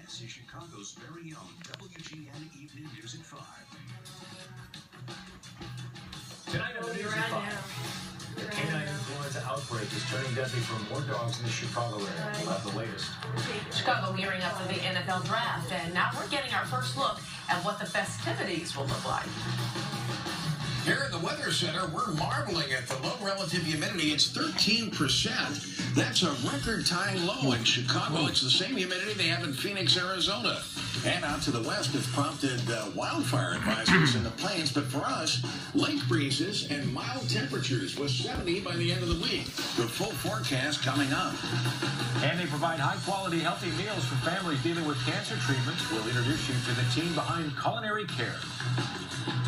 This is Chicago's very own WGN Evening News at 5. Tonight on the News at 5, the canine influenza outbreak is turning deadly for more dogs in the Chicago area. We'll have the latest. Chicago gearing up for the NFL draft, and now we're getting our first look at what the festivities will look like. Here in the Weather Center, we're marveling at the low relative humidity. It's 13%. That's a record-tying low in Chicago. It's the same humidity they have in Phoenix, Arizona. And out to the west, it's prompted wildfire advisories in the plains. But for us, lake breezes and mild temperatures with 70 by the end of the week. The full forecast coming up. And they provide high-quality, healthy meals for families dealing with cancer treatments. We'll introduce you to the team behind Culinary Care.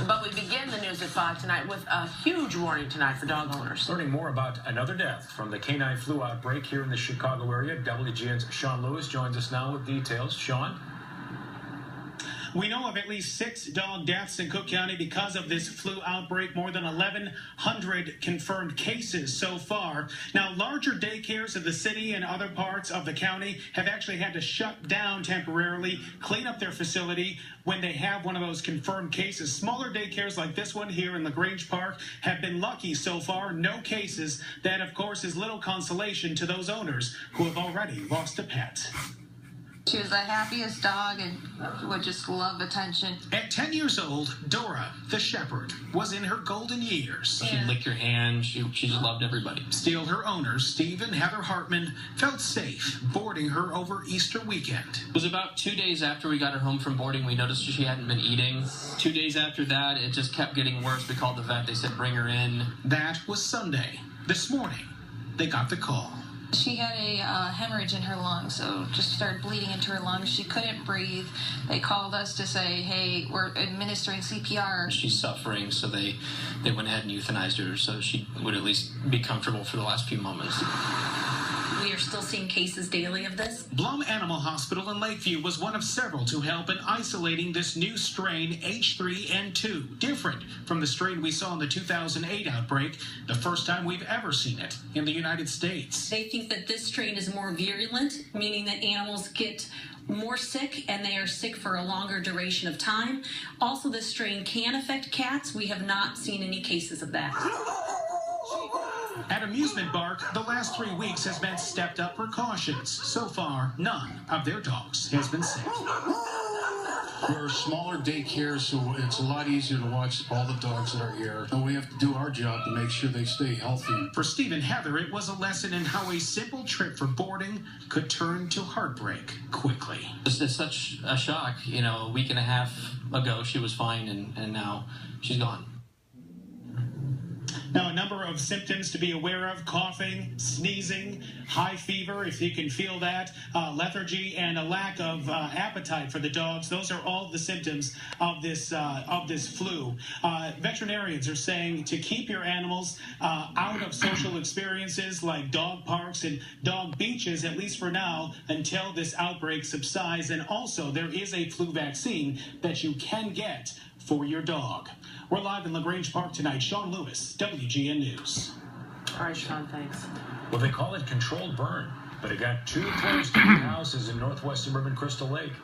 But we begin the News at 5 tonight with a huge warning tonight for dog owners. Learning more about another death from the canine flu outbreak here in the Chicago area. WGN's Sean Lewis joins us now with details. Sean? We know of at least 6 dog deaths in Cook County because of this flu outbreak. More than 1,100 confirmed cases so far. Now, larger daycares of the city and other parts of the county have actually had to shut down temporarily, clean up their facility when they have one of those confirmed cases. Smaller daycares like this one here in LaGrange Park have been lucky so far. No cases. That, of course, is little consolation to those owners who have already lost a pet. She was the happiest dog and would just love attention. At 10 years old, Dora, the shepherd, was in her golden years. She'd lick your hand. She just loved everybody. Still, her owners, Steve and Heather Hartman, felt safe boarding her over Easter weekend. It was about 2 days after we got her home from boarding, we noticed she hadn't been eating. 2 days after that, it just kept getting worse. We called the vet. They said, bring her in. That was Sunday. This morning, they got the call. She had a hemorrhage in her lungs, so just started bleeding into her lungs. She couldn't breathe. They called us to say, hey, we're administering CPR. She's suffering, so they went ahead and euthanized her so she would at least be comfortable for the last few moments. We are still seeing cases daily of this. Blum Animal Hospital in Lakeview was one of several to help in isolating this new strain H3N2, different from the strain we saw in the 2008 outbreak, the first time we've ever seen it in the United States. They think that this strain is more virulent, meaning that animals get more sick and they are sick for a longer duration of time. Also, this strain can affect cats. We have not seen any cases of that. At Amusement Park, the last 3 weeks has meant stepped-up precautions. So far, none of their dogs has been sick. We're a smaller daycare, so it's a lot easier to watch all the dogs that are here. And we have to do our job to make sure they stay healthy. For Steve and Heather, it was a lesson in how a simple trip for boarding could turn to heartbreak quickly. It's such a shock. You know, a week and a half ago, she was fine, and now she's gone. Now, a number of symptoms to be aware of: coughing, sneezing, high fever, if you can feel that, lethargy, and a lack of appetite for the dogs. Those are all the symptoms of this flu. Veterinarians are saying to keep your animals out of social experiences like dog parks and dog beaches, at least for now, until this outbreak subsides. And also, there is a flu vaccine that you can get for your dog. We're live in LaGrange Park tonight. Sean Lewis, WGN News. All right, Sean, thanks. Well, they call it controlled burn, but it got too close to the houses in northwest suburban Crystal Lake.